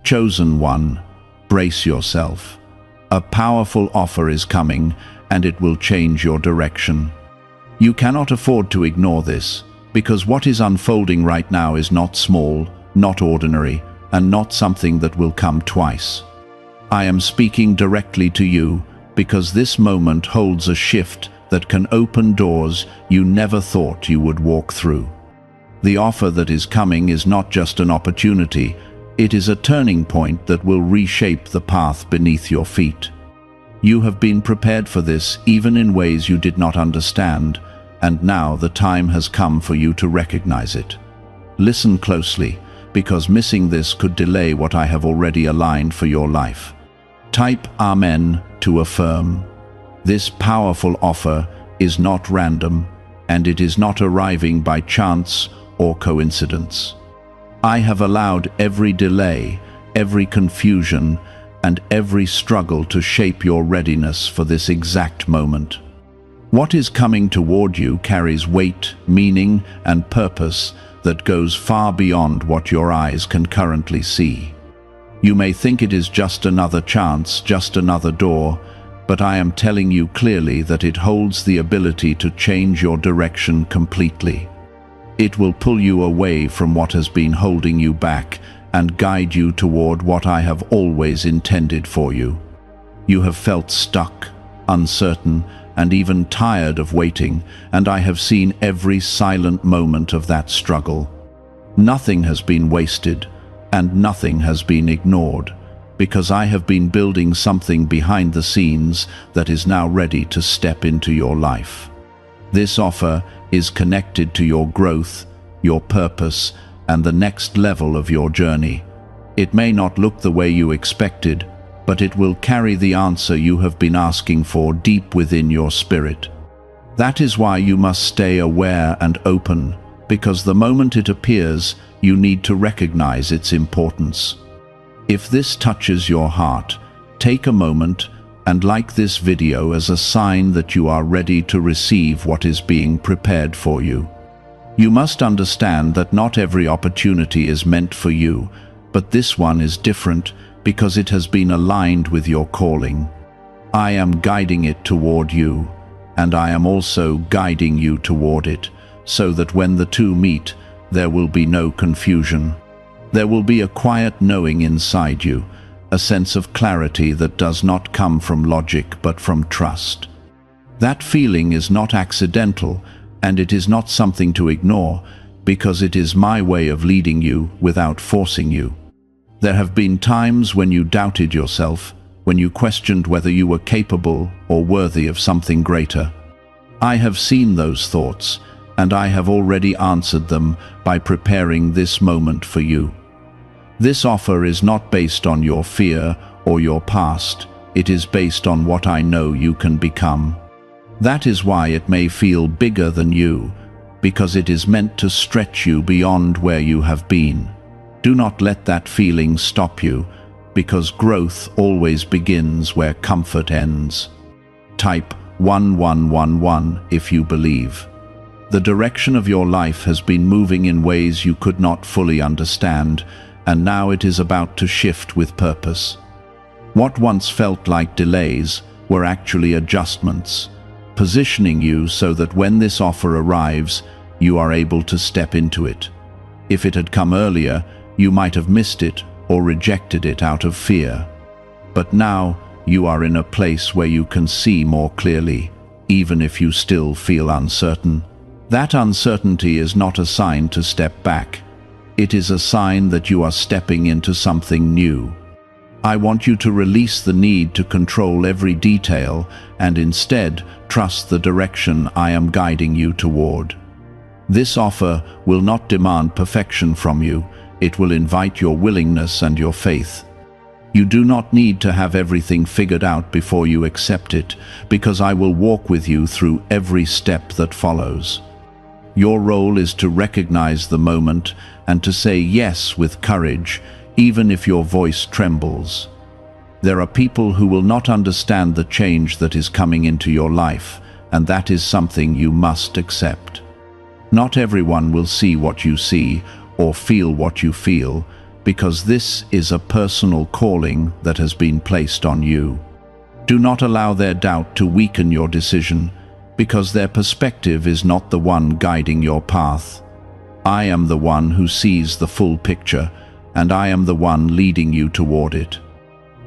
Chosen one, brace yourself. A powerful offer is coming, and it will change your direction. You cannot afford to ignore this, because what is unfolding right now is not small, not ordinary, and not something that will come twice. I am speaking directly to you, because this moment holds a shift that can open doors you never thought you would walk through. The offer that is coming is not just an opportunity, it is a turning point that will reshape the path beneath your feet. You have been prepared for this even in ways you did not understand, and now the time has come for you to recognize it. Listen closely, because missing this could delay what I have already aligned for your life. Type Amen to affirm. This powerful offer is not random, and it is not arriving by chance or coincidence. I have allowed every delay, every confusion, and every struggle to shape your readiness for this exact moment. What is coming toward you carries weight, meaning, and purpose that goes far beyond what your eyes can currently see. You may think it is just another chance, just another door, but I am telling you clearly that it holds the ability to change your direction completely. It will pull you away from what has been holding you back and guide you toward what I have always intended for you. You have felt stuck, uncertain, and even tired of waiting, and I have seen every silent moment of that struggle. Nothing has been wasted, and nothing has been ignored, because I have been building something behind the scenes that is now ready to step into your life. This offer is connected to your growth, your purpose, and the next level of your journey. It may not look the way you expected, but it will carry the answer you have been asking for deep within your spirit. That is why you must stay aware and open, because the moment it appears, you need to recognize its importance. If this touches your heart, take a moment and like this video as a sign that you are ready to receive what is being prepared for you. You must understand that not every opportunity is meant for you, but this one is different because it has been aligned with your calling. I am guiding it toward you, and I am also guiding you toward it, so that when the two meet, there will be no confusion. There will be a quiet knowing inside you, a sense of clarity that does not come from logic but from trust. That feeling is not accidental, and it is not something to ignore, because it is my way of leading you without forcing you. There have been times when you doubted yourself, when you questioned whether you were capable or worthy of something greater. I have seen those thoughts, and I have already answered them by preparing this moment for you. This offer is not based on your fear or your past, it is based on what I know you can become. That is why it may feel bigger than you, because it is meant to stretch you beyond where you have been. Do not let that feeling stop you, because growth always begins where comfort ends. Type 1111 if you believe. The direction of your life has been moving in ways you could not fully understand, and now it is about to shift with purpose. What once felt like delays were actually adjustments, positioning you so that when this offer arrives, you are able to step into it. If it had come earlier, you might have missed it or rejected it out of fear. But now, you are in a place where you can see more clearly, even if you still feel uncertain. That uncertainty is not a sign to step back. It is a sign that you are stepping into something new. I want you to release the need to control every detail and instead trust the direction I am guiding you toward. This offer will not demand perfection from you, it will invite your willingness and your faith. You do not need to have everything figured out before you accept it, because I will walk with you through every step that follows. Your role is to recognize the moment and to say yes with courage, even if your voice trembles. There are people who will not understand the change that is coming into your life, and that is something you must accept. Not everyone will see what you see or feel what you feel, because this is a personal calling that has been placed on you. Do not allow their doubt to weaken your decision, because their perspective is not the one guiding your path. I am the one who sees the full picture, and I am the one leading you toward it.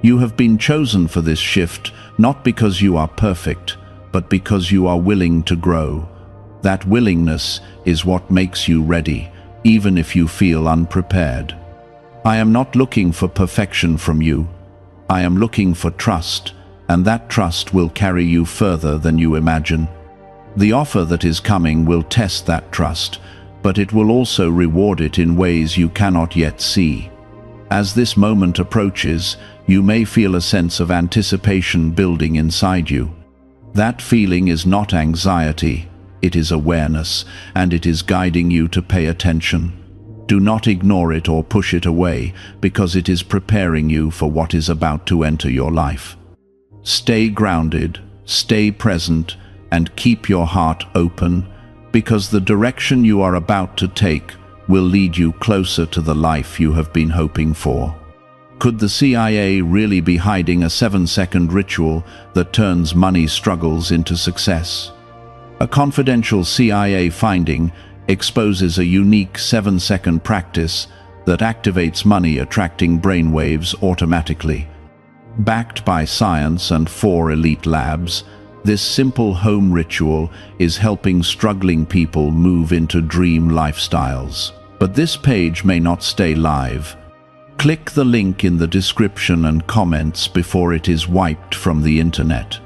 You have been chosen for this shift, not because you are perfect, but because you are willing to grow. That willingness is what makes you ready, even if you feel unprepared. I am not looking for perfection from you. I am looking for trust, and that trust will carry you further than you imagine. The offer that is coming will test that trust, but it will also reward it in ways you cannot yet see. As this moment approaches, you may feel a sense of anticipation building inside you. That feeling is not anxiety, it is awareness, and it is guiding you to pay attention. Do not ignore it or push it away, because it is preparing you for what is about to enter your life. Stay grounded, stay present, and keep your heart open, because the direction you are about to take will lead you closer to the life you have been hoping for. Could the CIA really be hiding a 7-second ritual that turns money struggles into success? A confidential CIA finding exposes a unique 7-second practice that activates money attracting brainwaves automatically. Backed by science and 4 elite labs, this simple home ritual is helping struggling people move into dream lifestyles. But this page may not stay live. Click the link in the description and comments before it is wiped from the internet.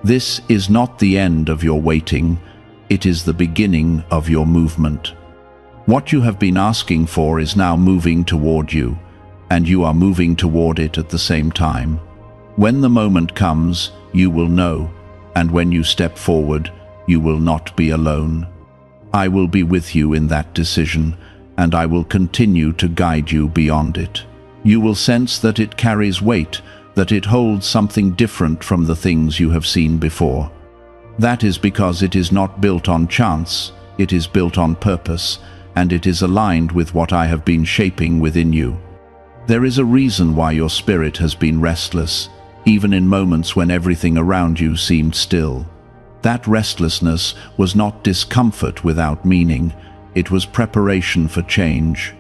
This is not the end of your waiting, it is the beginning of your movement. What you have been asking for is now moving toward you, and you are moving toward it at the same time. When the moment comes, you will know, and when you step forward, you will not be alone. I will be with you in that decision, and I will continue to guide you beyond it. You will sense that it carries weight, that it holds something different from the things you have seen before. That is because it is not built on chance, it is built on purpose, and it is aligned with what I have been shaping within you. There is a reason why your spirit has been restless, even in moments when everything around you seemed still. That restlessness was not discomfort without meaning, it was preparation for change.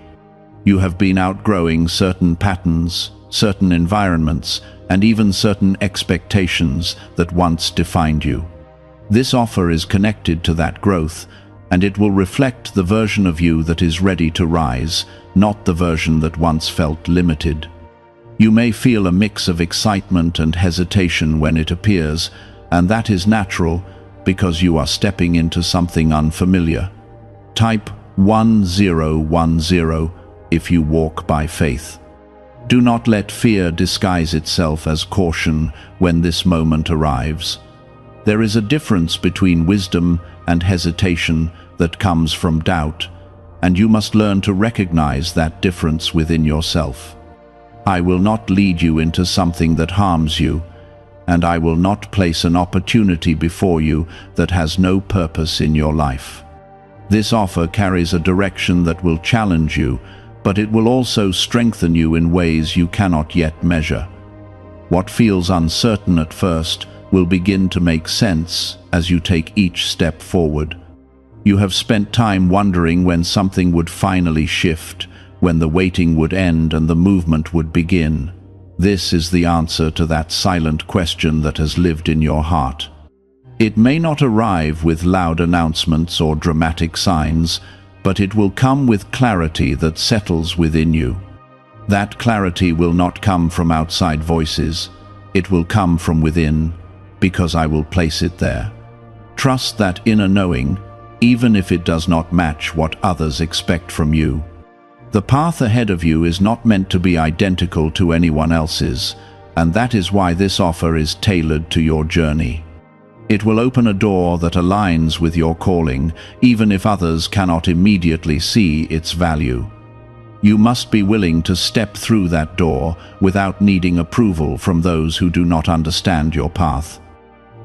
You have been outgrowing certain patterns, certain environments, and even certain expectations that once defined you. This offer is connected to that growth, and it will reflect the version of you that is ready to rise, not the version that once felt limited. You may feel a mix of excitement and hesitation when it appears, and that is natural because you are stepping into something unfamiliar. Type 1010 if you walk by faith. Do not let fear disguise itself as caution when this moment arrives. There is a difference between wisdom and hesitation that comes from doubt, and you must learn to recognize that difference within yourself. I will not lead you into something that harms you, and I will not place an opportunity before you that has no purpose in your life. This offer carries a direction that will challenge you, but it will also strengthen you in ways you cannot yet measure. What feels uncertain at first will begin to make sense as you take each step forward. You have spent time wondering when something would finally shift, when the waiting would end and the movement would begin. This is the answer to that silent question that has lived in your heart. It may not arrive with loud announcements or dramatic signs, but it will come with clarity that settles within you. That clarity will not come from outside voices. It will come from within, because I will place it there. Trust that inner knowing, even if it does not match what others expect from you. The path ahead of you is not meant to be identical to anyone else's, and that is why this offer is tailored to your journey. It will open a door that aligns with your calling, even if others cannot immediately see its value. You must be willing to step through that door without needing approval from those who do not understand your path.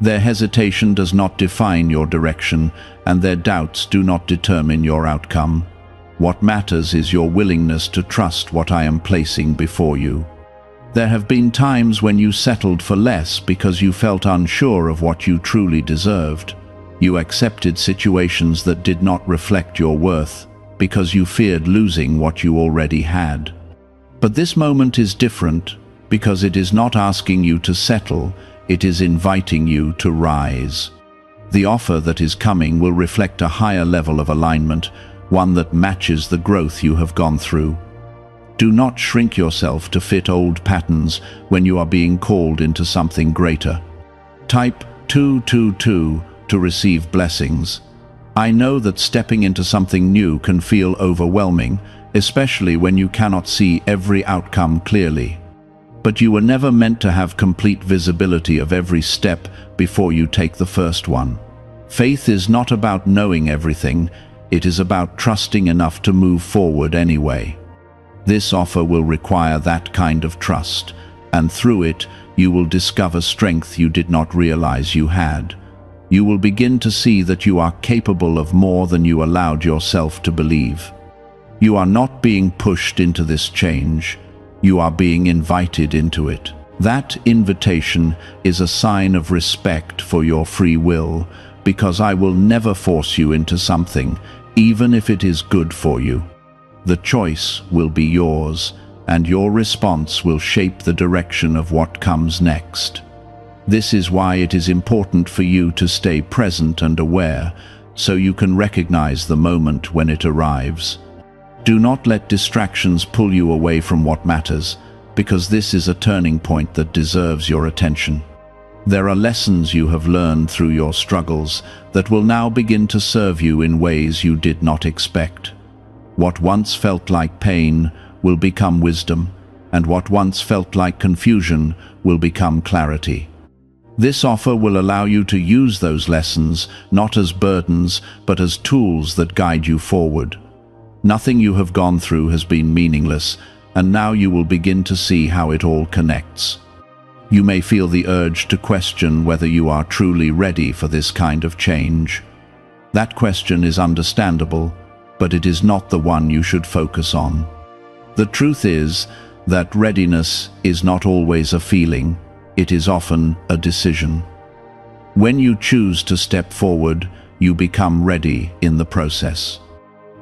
Their hesitation does not define your direction, and their doubts do not determine your outcome. What matters is your willingness to trust what I am placing before you. There have been times when you settled for less because you felt unsure of what you truly deserved. You accepted situations that did not reflect your worth because you feared losing what you already had. But this moment is different because it is not asking you to settle, it is inviting you to rise. The offer that is coming will reflect a higher level of alignment, one that matches the growth you have gone through. Do not shrink yourself to fit old patterns when you are being called into something greater. Type 222 to receive blessings. I know that stepping into something new can feel overwhelming, especially when you cannot see every outcome clearly. But you were never meant to have complete visibility of every step before you take the first one. Faith is not about knowing everything, it is about trusting enough to move forward anyway. This offer will require that kind of trust, and through it, you will discover strength you did not realize you had. You will begin to see that you are capable of more than you allowed yourself to believe. You are not being pushed into this change, you are being invited into it. That invitation is a sign of respect for your free will, because I will never force you into something, even if it is good for you. The choice will be yours, and your response will shape the direction of what comes next. This is why it is important for you to stay present and aware, so you can recognize the moment when it arrives. Do not let distractions pull you away from what matters, because this is a turning point that deserves your attention. There are lessons you have learned through your struggles that will now begin to serve you in ways you did not expect. What once felt like pain will become wisdom, and what once felt like confusion will become clarity. This offer will allow you to use those lessons not as burdens, but as tools that guide you forward. Nothing you have gone through has been meaningless, and now you will begin to see how it all connects. You may feel the urge to question whether you are truly ready for this kind of change. That question is understandable, but it is not the one you should focus on. The truth is that readiness is not always a feeling, it is often a decision. When you choose to step forward, you become ready in the process.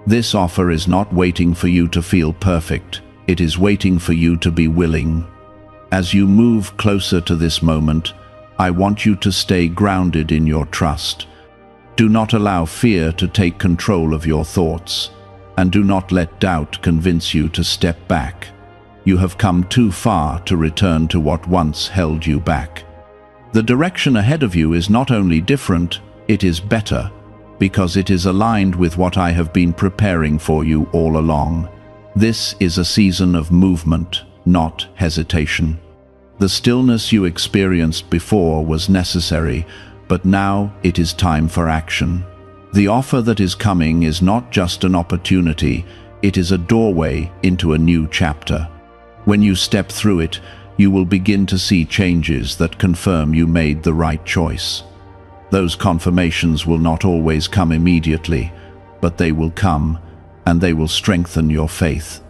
This offer is not waiting for you to feel perfect, it is waiting for you to be willing. As you move closer to this moment, I want you to stay grounded in your trust. Do not allow fear to take control of your thoughts, and do not let doubt convince you to step back. You have come too far to return to what once held you back. The direction ahead of you is not only different, it is better, because it is aligned with what I have been preparing for you all along. This is a season of movement, not hesitation. The stillness you experienced before was necessary, but now it is time for action. The offer that is coming is not just an opportunity, it is a doorway into a new chapter. When you step through it, you will begin to see changes that confirm you made the right choice. Those confirmations will not always come immediately, but they will come, and they will strengthen your faith.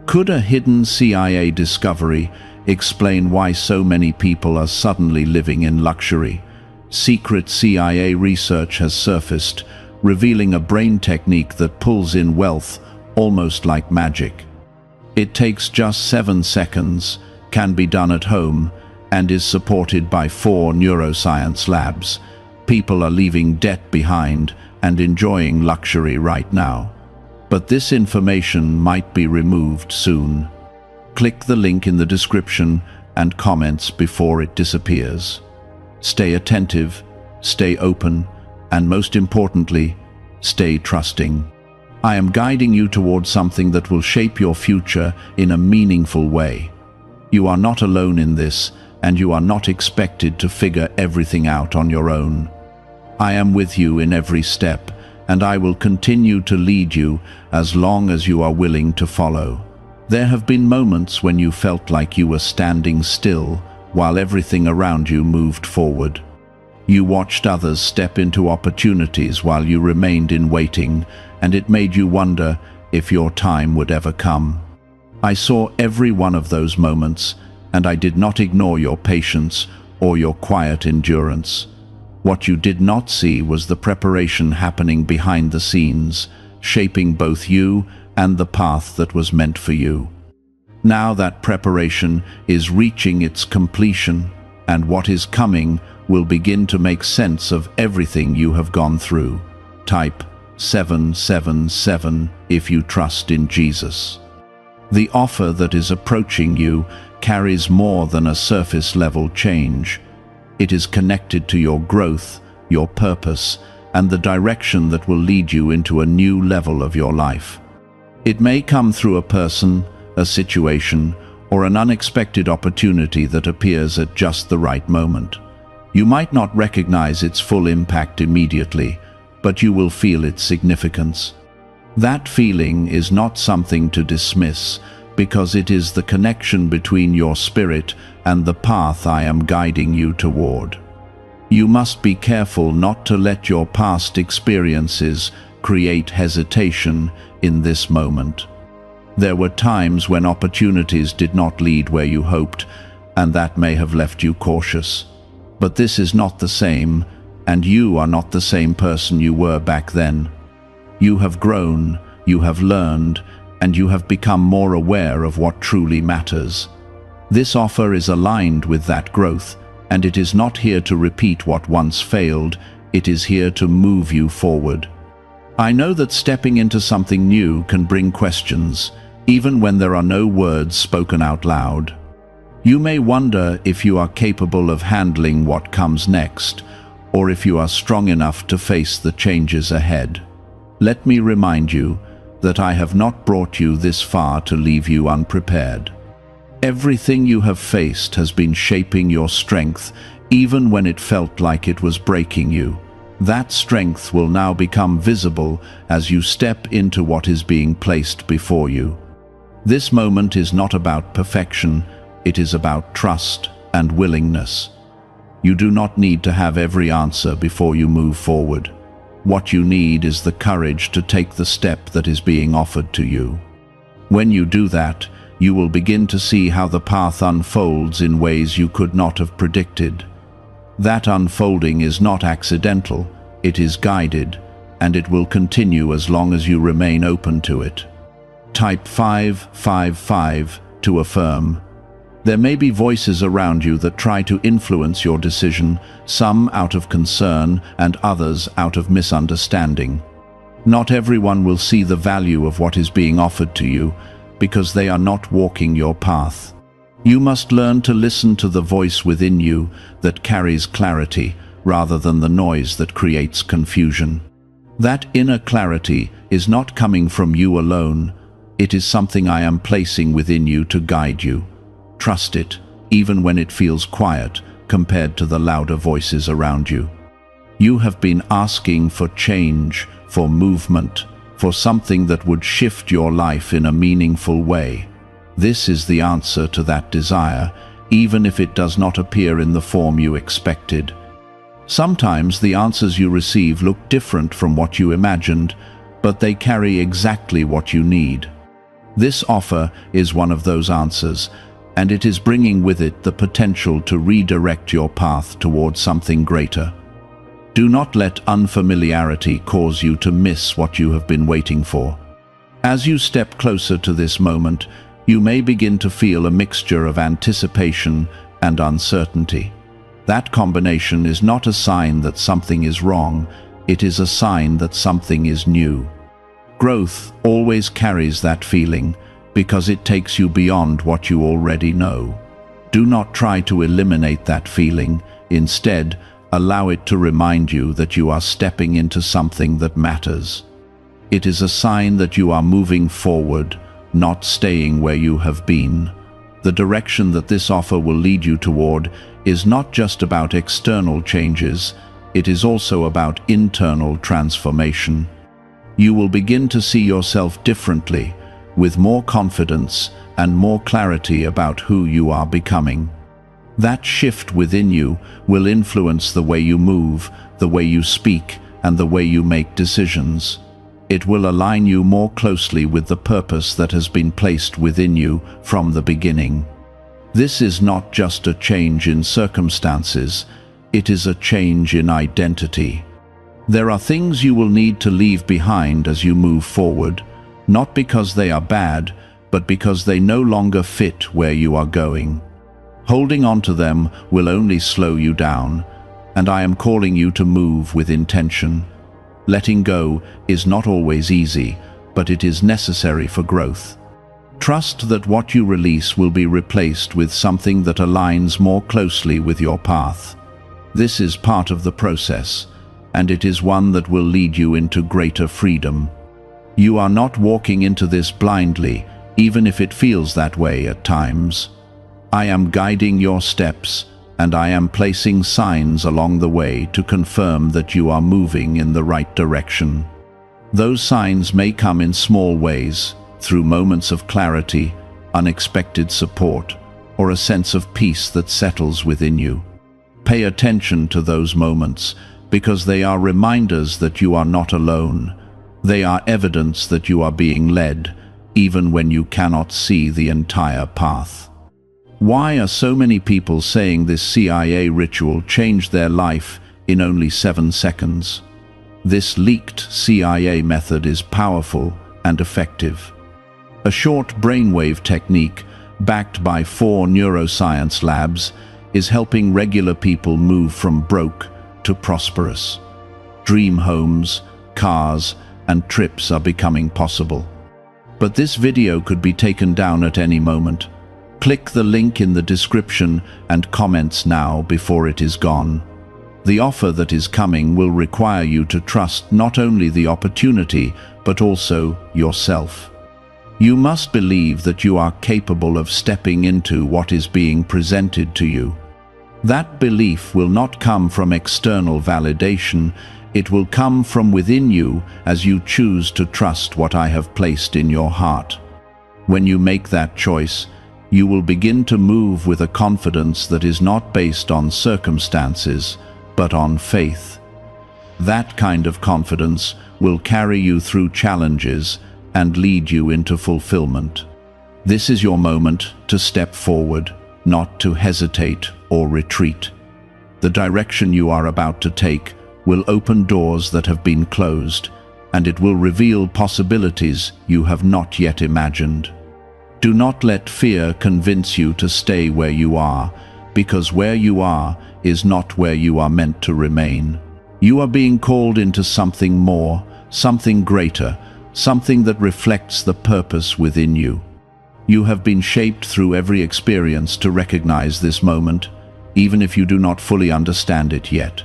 Could a hidden CIA discovery explain why so many people are suddenly living in luxury? Secret CIA research has surfaced, revealing a brain technique that pulls in wealth almost like magic. It takes just 7 seconds, can be done at home, and is supported by 4 neuroscience labs. People are leaving debt behind and enjoying luxury right now. But this information might be removed soon. Click the link in the description and comments before it disappears. Stay attentive, stay open, and most importantly, stay trusting. I am guiding you towards something that will shape your future in a meaningful way. You are not alone in this, and you are not expected to figure everything out on your own. I am with you in every step, and I will continue to lead you as long as you are willing to follow. There have been moments when you felt like you were standing still while everything around you moved forward. You watched others step into opportunities while you remained in waiting, and it made you wonder if your time would ever come. I saw every one of those moments, and I did not ignore your patience or your quiet endurance. What you did not see was the preparation happening behind the scenes, shaping both you and the path that was meant for you. Now that preparation is reaching its completion, and what is coming will begin to make sense of everything you have gone through. Type 777 if you trust in Jesus. The offer that is approaching you carries more than a surface-level change. It is connected to your growth, your purpose, and the direction that will lead you into a new level of your life. It may come through a person, a situation, or an unexpected opportunity that appears at just the right moment. You might not recognize its full impact immediately, but you will feel its significance. That feeling is not something to dismiss, because it is the connection between your spirit and the path I am guiding you toward. You must be careful not to let your past experiences create hesitation in this moment. There were times when opportunities did not lead where you hoped, and that may have left you cautious. But this is not the same, and you are not the same person you were back then. You have grown, you have learned, and you have become more aware of what truly matters. This offer is aligned with that growth, and it is not here to repeat what once failed, it is here to move you forward. I know that stepping into something new can bring questions, even when there are no words spoken out loud. You may wonder if you are capable of handling what comes next, or if you are strong enough to face the changes ahead. Let me remind you that I have not brought you this far to leave you unprepared. Everything you have faced has been shaping your strength, even when it felt like it was breaking you. That strength will now become visible as you step into what is being placed before you. This moment is not about perfection, it is about trust and willingness. You do not need to have every answer before you move forward. What you need is the courage to take the step that is being offered to you. When you do that, you will begin to see how the path unfolds in ways you could not have predicted. That unfolding is not accidental, it is guided, and it will continue as long as you remain open to it. Type 555 to affirm. There may be voices around you that try to influence your decision, some out of concern and others out of misunderstanding. Not everyone will see the value of what is being offered to you, because they are not walking your path. You must learn to listen to the voice within you that carries clarity, rather than the noise that creates confusion. That inner clarity is not coming from you alone, it is something I am placing within you to guide you. Trust it, even when it feels quiet compared to the louder voices around you. You have been asking for change, for movement, for something that would shift your life in a meaningful way. This is the answer to that desire, even if it does not appear in the form you expected. Sometimes the answers you receive look different from what you imagined, but they carry exactly what you need. This offer is one of those answers, and it is bringing with it the potential to redirect your path towards something greater. Do not let unfamiliarity cause you to miss what you have been waiting for. As you step closer to this moment, you may begin to feel a mixture of anticipation and uncertainty. That combination is not a sign that something is wrong, it is a sign that something is new. Growth always carries that feeling, because it takes you beyond what you already know. Do not try to eliminate that feeling. Instead, allow it to remind you that you are stepping into something that matters. It is a sign that you are moving forward, not staying where you have been. The direction that this offer will lead you toward is not just about external changes, it is also about internal transformation. You will begin to see yourself differently, with more confidence and more clarity about who you are becoming. That shift within you will influence the way you move, the way you speak, and the way you make decisions. It will align you more closely with the purpose that has been placed within you from the beginning. This is not just a change in circumstances, it is a change in identity. There are things you will need to leave behind as you move forward, not because they are bad, but because they no longer fit where you are going. Holding on to them will only slow you down, and I am calling you to move with intention. Letting go is not always easy, but it is necessary for growth. Trust that what you release will be replaced with something that aligns more closely with your path. This is part of the process, and it is one that will lead you into greater freedom. You are not walking into this blindly, even if it feels that way at times. I am guiding your steps, and I am placing signs along the way to confirm that you are moving in the right direction. Those signs may come in small ways, through moments of clarity, unexpected support, or a sense of peace that settles within you. Pay attention to those moments, because they are reminders that you are not alone. They are evidence that you are being led, even when you cannot see the entire path. Why are so many people saying this CIA ritual changed their life in only 7 seconds? This leaked CIA method is powerful and effective. A short brainwave technique, backed by 4 neuroscience labs, is helping regular people move from broke to prosperous. Dream homes, cars, and trips are becoming possible. But this video could be taken down at any moment. Click the link in the description and comments now before it is gone. The offer that is coming will require you to trust not only the opportunity, but also yourself. You must believe that you are capable of stepping into what is being presented to you. That belief will not come from external validation, it will come from within you as you choose to trust what I have placed in your heart. When you make that choice, you will begin to move with a confidence that is not based on circumstances, but on faith. That kind of confidence will carry you through challenges and lead you into fulfillment. This is your moment to step forward, not to hesitate or retreat. The direction you are about to take will open doors that have been closed, and it will reveal possibilities you have not yet imagined. Do not let fear convince you to stay where you are, because where you are is not where you are meant to remain. You are being called into something more, something greater, something that reflects the purpose within you. You have been shaped through every experience to recognize this moment, even if you do not fully understand it yet.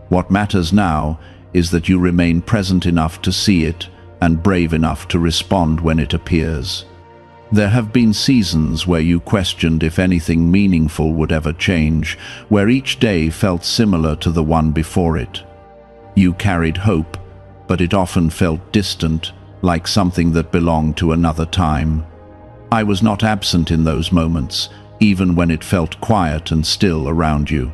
What matters now is that you remain present enough to see it and brave enough to respond when it appears. There have been seasons where you questioned if anything meaningful would ever change, where each day felt similar to the one before it. You carried hope, but it often felt distant, like something that belonged to another time. I was not absent in those moments, even when it felt quiet and still around you.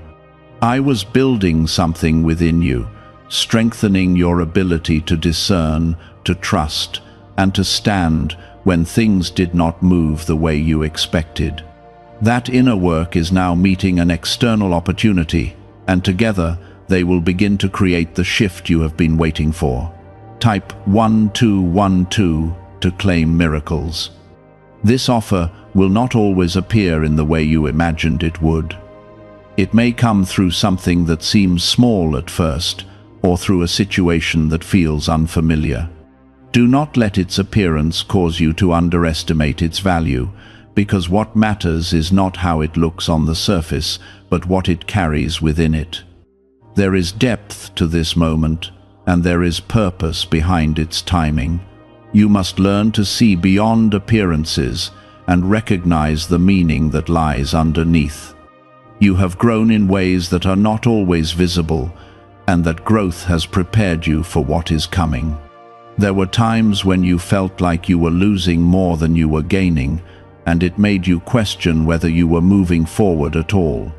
I was building something within you, strengthening your ability to discern, to trust, and to stand when things did not move the way you expected. That inner work is now meeting an external opportunity, and together they will begin to create the shift you have been waiting for. Type 1212 to claim miracles. This offer will not always appear in the way you imagined it would. It may come through something that seems small at first, or through a situation that feels unfamiliar. Do not let its appearance cause you to underestimate its value, because what matters is not how it looks on the surface, but what it carries within it. There is depth to this moment, and there is purpose behind its timing. You must learn to see beyond appearances and recognize the meaning that lies underneath. You have grown in ways that are not always visible, and that growth has prepared you for what is coming. There were times when you felt like you were losing more than you were gaining, and it made you question whether you were moving forward at all.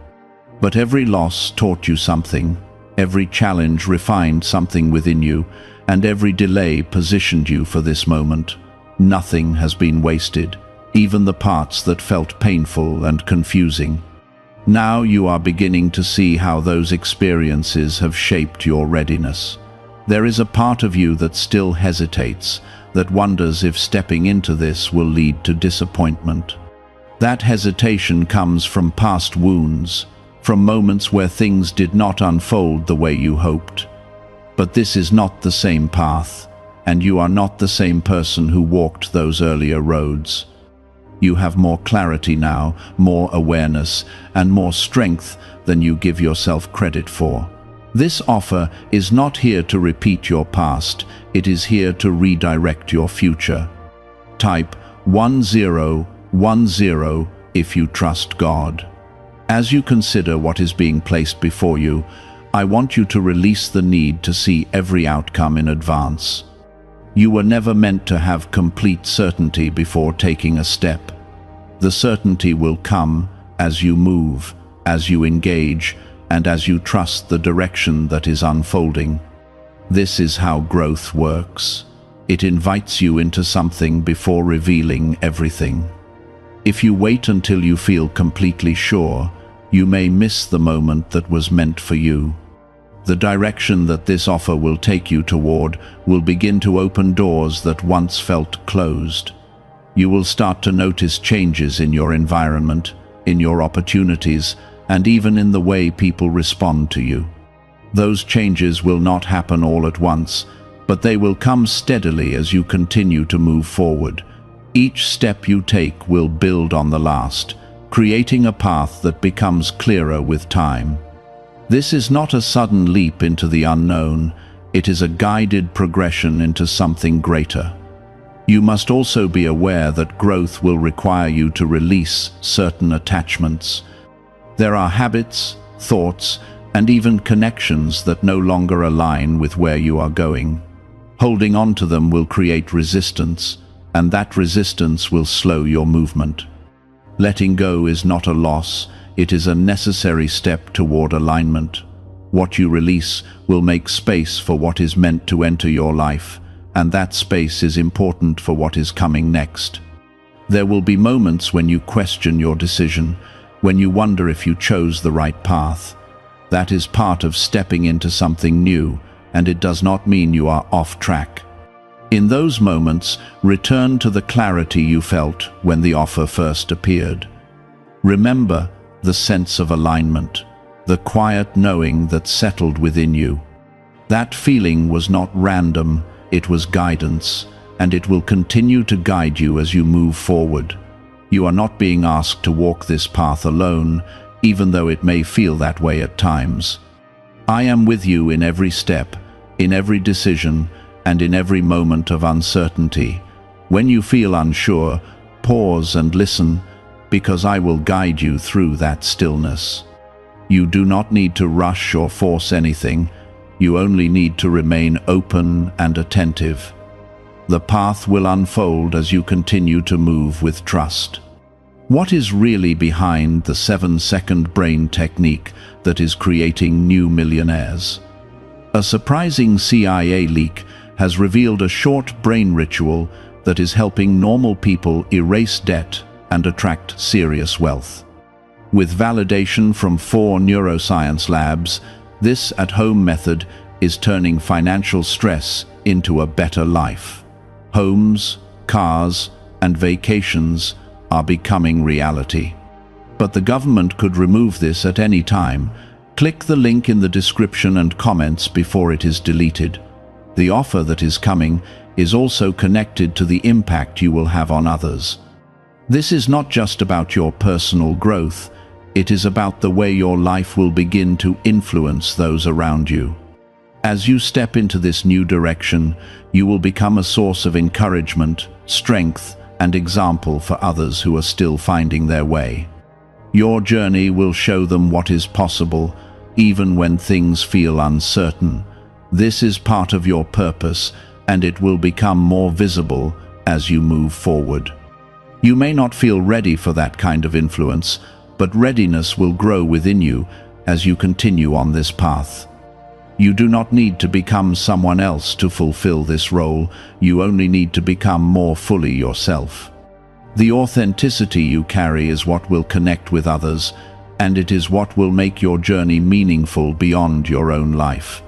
But every loss taught you something. Every challenge refined something within you, and every delay positioned you for this moment. Nothing has been wasted, even the parts that felt painful and confusing. Now you are beginning to see how those experiences have shaped your readiness. There is a part of you that still hesitates, that wonders if stepping into this will lead to disappointment. That hesitation comes from past wounds, from moments where things did not unfold the way you hoped. But this is not the same path, and you are not the same person who walked those earlier roads. You have more clarity now, more awareness, and more strength than you give yourself credit for. This offer is not here to repeat your past, it is here to redirect your future. Type 1010 if you trust God. As you consider what is being placed before you, I want you to release the need to see every outcome in advance. You were never meant to have complete certainty before taking a step. The certainty will come as you move, as you engage, and as you trust the direction that is unfolding. This is how growth works. It invites you into something before revealing everything. If you wait until you feel completely sure, you may miss the moment that was meant for you. The direction that this offer will take you toward will begin to open doors that once felt closed. You will start to notice changes in your environment, in your opportunities, and even in the way people respond to you. Those changes will not happen all at once, but they will come steadily as you continue to move forward. Each step you take will build on the last, creating a path that becomes clearer with time. This is not a sudden leap into the unknown, it is a guided progression into something greater. You must also be aware that growth will require you to release certain attachments. There are habits, thoughts, and even connections that no longer align with where you are going. Holding on to them will create resistance, and that resistance will slow your movement. Letting go is not a loss, it is a necessary step toward alignment. What you release will make space for what is meant to enter your life, and that space is important for what is coming next. There will be moments when you question your decision, when you wonder if you chose the right path. That is part of stepping into something new, and it does not mean you are off track. In those moments, return to the clarity you felt when the offer first appeared. Remember the sense of alignment, the quiet knowing that settled within you. That feeling was not random, it was guidance, and it will continue to guide you as you move forward. You are not being asked to walk this path alone, even though it may feel that way at times. I am with you in every step, in every decision, and in every moment of uncertainty. When you feel unsure, pause and listen, because I will guide you through that stillness. You do not need to rush or force anything, you only need to remain open and attentive. The path will unfold as you continue to move with trust. What is really behind the 7-second brain technique that is creating new millionaires? A surprising CIA leak has revealed a short brain ritual that is helping normal people erase debt and attract serious wealth. With validation from 4 neuroscience labs, this at-home method is turning financial stress into a better life. Homes, cars, and vacations are becoming reality. But the government could remove this at any time. Click the link in the description and comments before it is deleted. The offer that is coming is also connected to the impact you will have on others. This is not just about your personal growth, it is about the way your life will begin to influence those around you. As you step into this new direction, you will become a source of encouragement, strength, and example for others who are still finding their way. Your journey will show them what is possible, even when things feel uncertain. This is part of your purpose, and it will become more visible as you move forward. You may not feel ready for that kind of influence, but readiness will grow within you as you continue on this path. You do not need to become someone else to fulfill this role. You only need to become more fully yourself. The authenticity you carry is what will connect with others, and it is what will make your journey meaningful beyond your own life.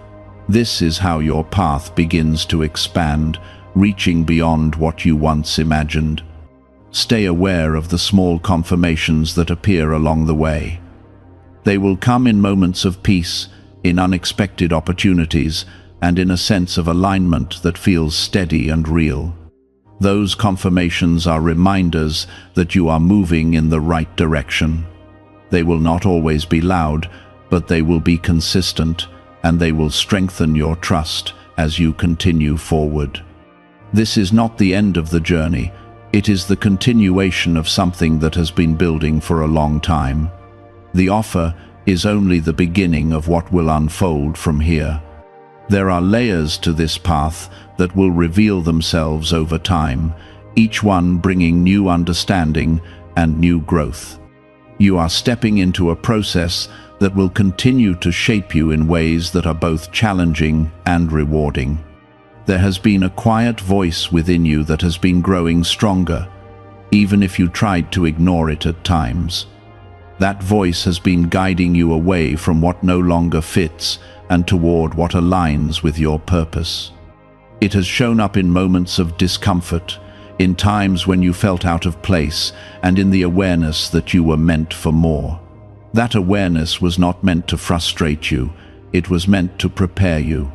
This is how your path begins to expand, reaching beyond what you once imagined. Stay aware of the small confirmations that appear along the way. They will come in moments of peace, in unexpected opportunities, and in a sense of alignment that feels steady and real. Those confirmations are reminders that you are moving in the right direction. They will not always be loud, but they will be consistent, and they will strengthen your trust as you continue forward. This is not the end of the journey. It is the continuation of something that has been building for a long time. The offer is only the beginning of what will unfold from here. There are layers to this path that will reveal themselves over time, each one bringing new understanding and new growth. You are stepping into a process that will continue to shape you in ways that are both challenging and rewarding. There has been a quiet voice within you that has been growing stronger, even if you tried to ignore it at times. That voice has been guiding you away from what no longer fits and toward what aligns with your purpose. It has shown up in moments of discomfort, in times when you felt out of place, and in the awareness that you were meant for more. That awareness was not meant to frustrate you, it was meant to prepare you.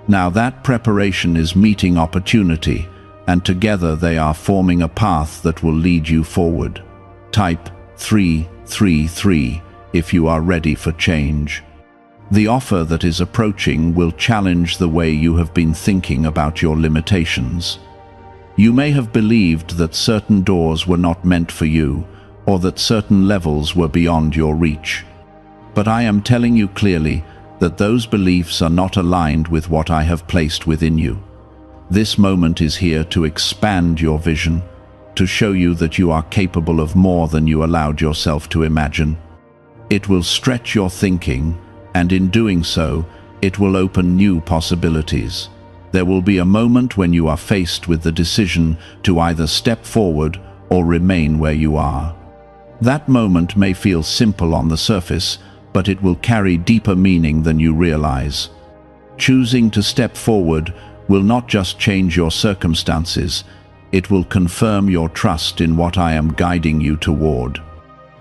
Now that preparation is meeting opportunity, and together they are forming a path that will lead you forward. Type 333 if you are ready for change. The offer that is approaching will challenge the way you have been thinking about your limitations. You may have believed that certain doors were not meant for you, or that certain levels were beyond your reach. But I am telling you clearly that those beliefs are not aligned with what I have placed within you. This moment is here to expand your vision, to show you that you are capable of more than you allowed yourself to imagine. It will stretch your thinking, and in doing so, it will open new possibilities. There will be a moment when you are faced with the decision to either step forward or remain where you are. That moment may feel simple on the surface, but it will carry deeper meaning than you realize. Choosing to step forward will not just change your circumstances, it will confirm your trust in what I am guiding you toward.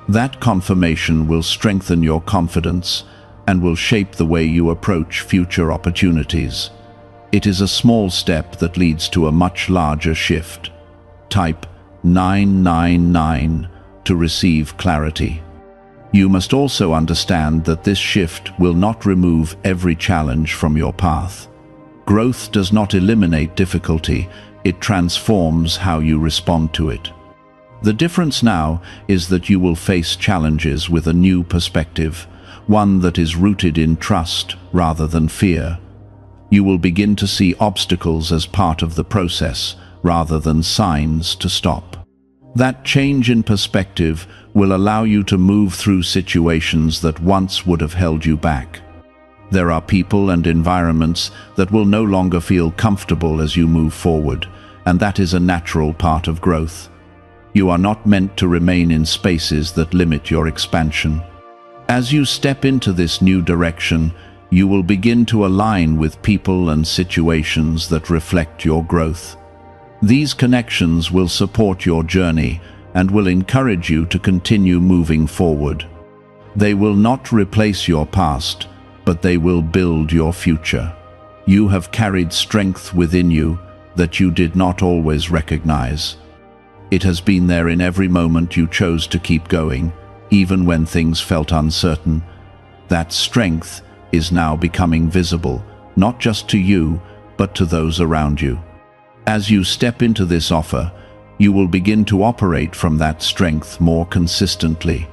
That confirmation will strengthen your confidence and will shape the way you approach future opportunities. It is a small step that leads to a much larger shift. Type 999 to receive clarity. You must also understand that this shift will not remove every challenge from your path. Growth does not eliminate difficulty, it transforms how you respond to it. The difference now is that you will face challenges with a new perspective, one that is rooted in trust rather than fear. You will begin to see obstacles as part of the process rather than signs to stop. That change in perspective will allow you to move through situations that once would have held you back. There are people and environments that will no longer feel comfortable as you move forward, and that is a natural part of growth. You are not meant to remain in spaces that limit your expansion. As you step into this new direction, you will begin to align with people and situations that reflect your growth. These connections will support your journey and will encourage you to continue moving forward. They will not replace your past, but they will build your future. You have carried strength within you that you did not always recognize. It has been there in every moment you chose to keep going, even when things felt uncertain. That strength is now becoming visible, not just to you, but to those around you. As you step into this offer, you will begin to operate from that strength more consistently.